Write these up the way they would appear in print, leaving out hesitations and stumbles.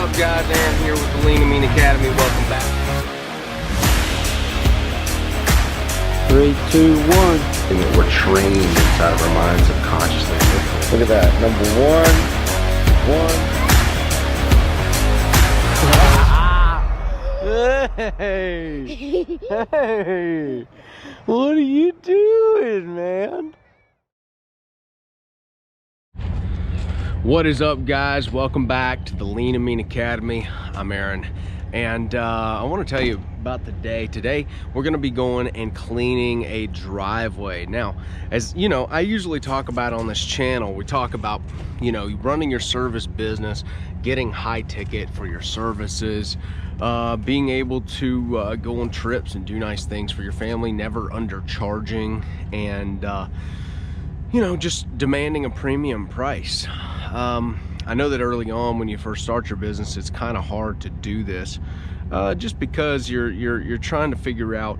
up, guys? Aaron here with the Lean and Mean Academy. Welcome back. 3, 2, 1. And that we're trained inside of our minds subconsciously. Look at that. Number 1. Hey! Hey! What are you doing, man? What is up, guys? Welcome back to the Lean and Mean Academy. I'm Aaron, and I want to tell you about the day. Today, we're going to be going and cleaning a driveway. Now, as you know, I usually talk about on this channel, we talk about, you know, running your service business, getting high ticket for your services, being able to go on trips and do nice things for your family, never undercharging, and you know, just demanding a premium price. I know that early on when you first start your business, it's kind of hard to do this, just because you're trying to figure out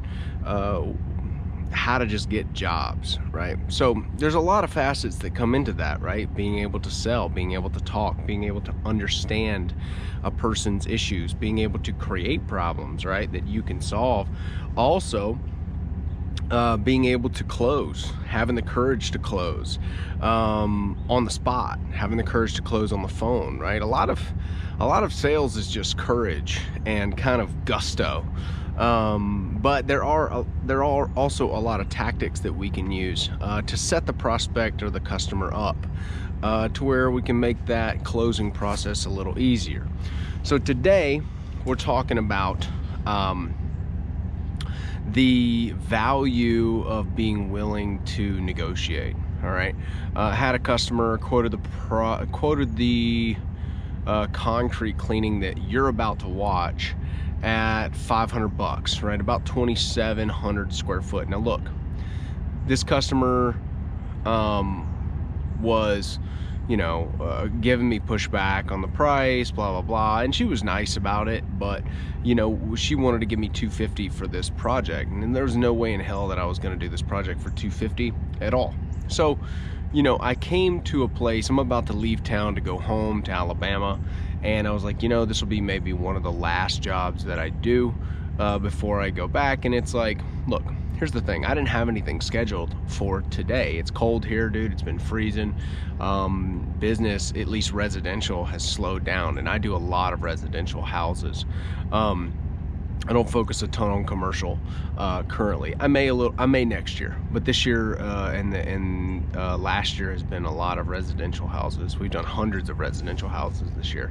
how to just get jobs, right? So there's a lot of facets that come into that, right? Being able to sell, being able to talk, being able to understand a person's issues, being able to create problems, right, that you can solve. Also, being able to close, having the courage to close on the spot, having the courage to close on the phone, right? A lot of sales is just courage and kind of gusto, but there are also a lot of tactics that we can use to set the prospect or the customer up to where we can make that closing process a little easier. So today we're talking about the value of being willing to negotiate. All right, had a customer quoted the concrete cleaning that you're about to watch at $500, right? About 2,700 square foot. Now look, this customer was, you know, giving me pushback on the price, blah blah blah, and she was nice about it, but you know, she wanted to give me $250 for this project, and there was no way in hell that I was going to do this project for $250 at all. So, you know, I came to a place, I'm about to leave town to go home to Alabama, and I was like, you know, this will be maybe one of the last jobs that I do before I go back. And it's like, look, here's the thing, I didn't have anything scheduled for today. It's cold here, dude. It's been freezing. Business, at least residential, has slowed down, and I do a lot of residential houses. I don't focus a ton on commercial currently. I may next year, but this year and last year has been a lot of residential houses. We've done hundreds of residential houses this year.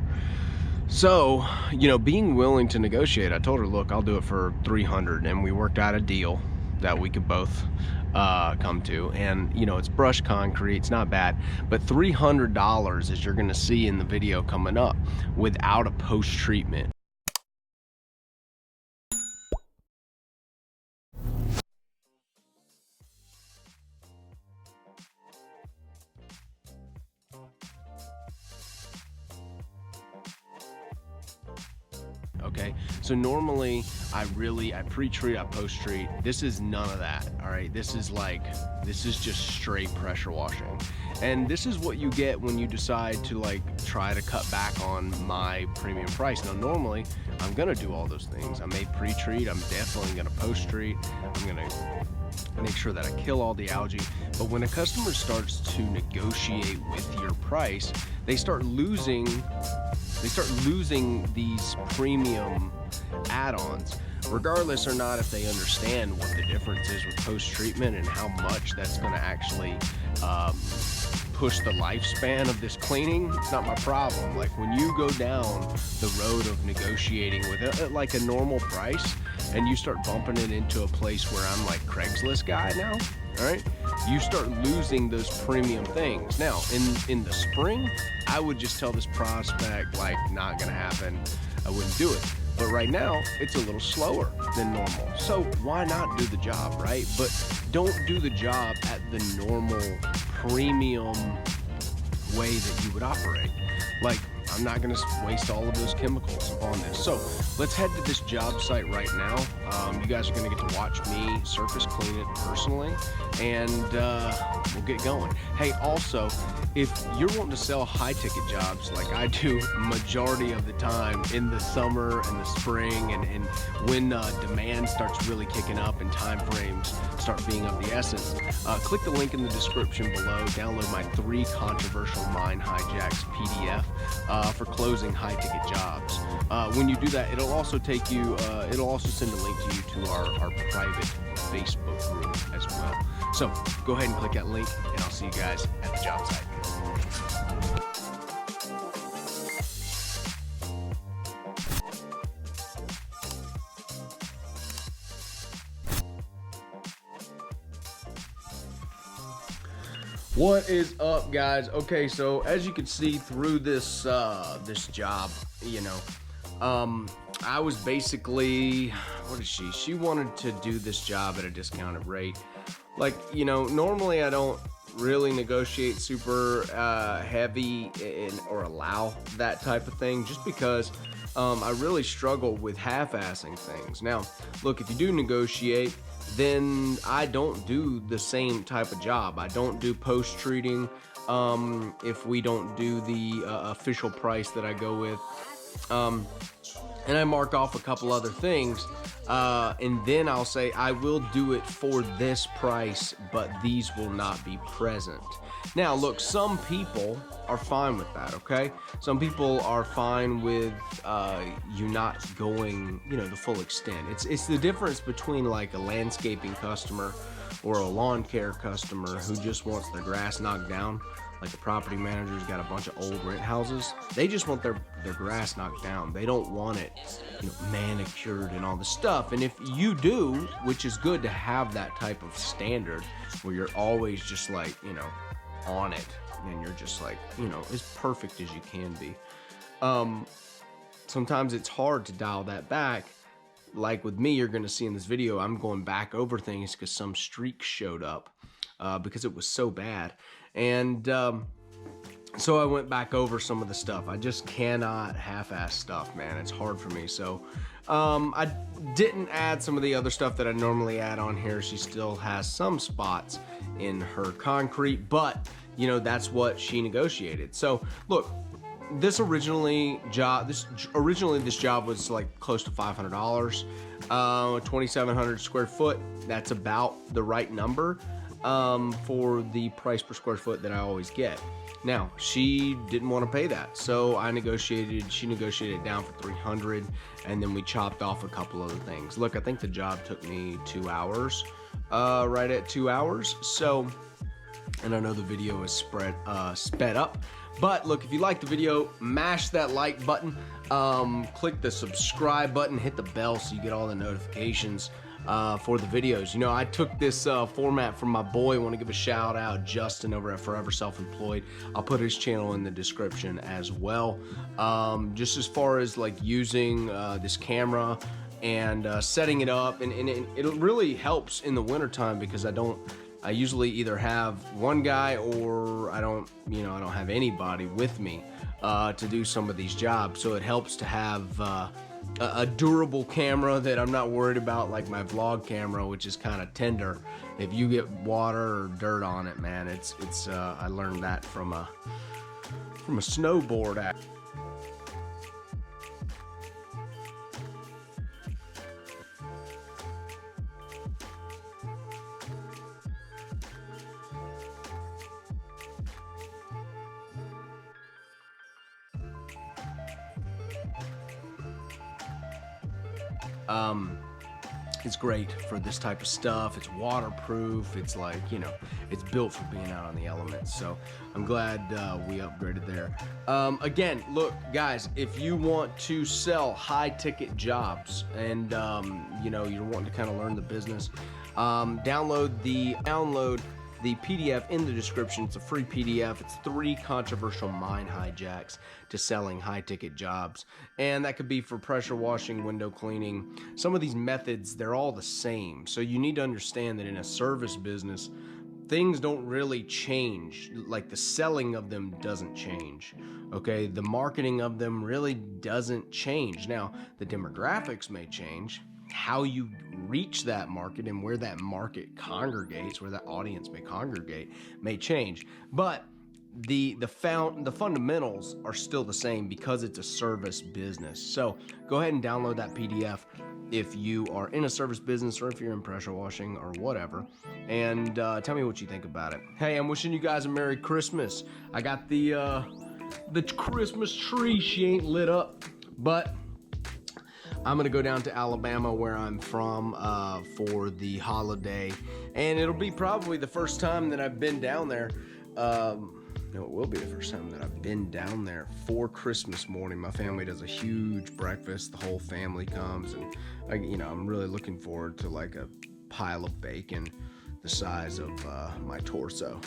So, you know, being willing to negotiate, I told her, look, I'll do it for $300, and we worked out a deal that we could both come to. And you know, it's brushed concrete, it's not bad, but $300, as you're gonna see in the video coming up, without a post-treatment. Okay, so normally I pre-treat, I post-treat. This is none of that. All right, this is just straight pressure washing, and this is what you get when you decide to like try to cut back on my premium price. Now normally I'm gonna do all those things. I may pre-treat, I'm definitely gonna post-treat, I'm gonna make sure that I kill all the algae. But when a customer starts to negotiate with your price, they start losing these premium add-ons, regardless or not if they understand what the difference is with post-treatment and how much that's going to actually push the lifespan of this cleaning. It's not my problem. Like when you go down the road of negotiating with like a normal price, and you start bumping it into a place where I'm like Craigslist guy now, all right, you start losing those premium things. Now in the spring, I would just tell this prospect, like, not gonna happen, I wouldn't do it. But right now it's a little slower than normal, so why not do the job, right? But don't do the job at the normal premium way that you would operate. Like, I'm not going to waste all of those chemicals on this. So let's head to this job site right now. You guys are going to get to watch me surface clean it personally, and we'll get going. Hey, also, if you're wanting to sell high ticket jobs like I do majority of the time in the summer and the spring, and when demand starts really kicking up and time frames start being of the essence, click the link in the description below. Download my 3 controversial mine hijacks PDF for closing high ticket jobs. When you do that, it'll also take you, it'll also send a link to you to our private Facebook group as well. So go ahead and click that link, and I'll see you guys at the job site. What is up, guys? Okay, so as you can see through this this job, you know, I was basically, what is she? She wanted to do this job at a discounted rate. Like, you know, normally I don't really negotiate super heavy or allow that type of thing, just because I really struggle with half-assing things. Now, look, if you do negotiate, then I don't do the same type of job. I don't do post-treating if we don't do the official price that I go with. And I mark off a couple other things, and then I'll say I will do it for this price, but these will not be present. Now, look, some people are fine with that, okay? Some people are fine with you not going, you know, the full extent. It's the difference between like a landscaping customer or a lawn care customer who just wants their grass knocked down. Like the property manager's got a bunch of old rent houses. They just want their grass knocked down. They don't want it, you know, manicured and all the stuff. And if you do, which is good to have that type of standard where you're always just like, you know, on it, and you're just like, you know, as perfect as you can be. Sometimes it's hard to dial that back. Like with me, you're going to see in this video, I'm going back over things because some streaks showed up because it was so bad. And so I went back over some of the stuff. I just cannot half-ass stuff, man. It's hard for me. So I didn't add some of the other stuff that I normally add on here. She still has some spots in her concrete, but you know, that's what she negotiated. So look, this job was like close to $500, 2,700 square foot. That's about the right number for the price per square foot that I always get. Now, she didn't want to pay that, so she negotiated it down for 300, and then we chopped off a couple other things. Look, I think the job took me 2 hours, right at 2 hours. So, and I know the video is sped up, but look, if you like the video, mash that like button, click the subscribe button, hit the bell so you get all the notifications for the videos. You know, I took this format from my boy. I want to give a shout out, Justin over at Forever Self-Employed. I'll put his channel in the description as well. Just as far as like using this camera and setting it up, and it really helps in the wintertime because I usually either have one guy or I don't have anybody with me to do some of these jobs. So it helps to have a durable camera that I'm not worried about, like my vlog camera, which is kind of tender. If you get water or dirt on it, man, it's I learned that from a snowboard act. It's great for this type of stuff. It's waterproof. It's like, you know, it's built for being out on the elements. So I'm glad we upgraded there. Again, look, guys, if you want to sell high ticket jobs and, you know, you're wanting to kind of learn the business, download the PDF in the description. It's a free PDF. It's 3 controversial mine hijacks to selling high-ticket jobs. And that could be for pressure washing, window cleaning. Some of these methods, they're all the same. So you need to understand that in a service business, things don't really change. Like the selling of them doesn't change. Okay, the marketing of them really doesn't change. Now, the demographics may change. How you reach that market and where that market congregates, where that audience may congregate, may change. But the fundamentals are still the same because it's a service business. So go ahead and download that PDF if you are in a service business or if you're in pressure washing or whatever, and tell me what you think about it. Hey, I'm wishing you guys a Merry Christmas. I got the Christmas tree. She ain't lit up, but I'm gonna go down to Alabama, where I'm from, for the holiday, and it'll be probably the first time that I've been down there. No, it will be the first time that I've been down there for Christmas morning. My family does a huge breakfast. The whole family comes, and I'm really looking forward to like a pile of bacon the size of my torso.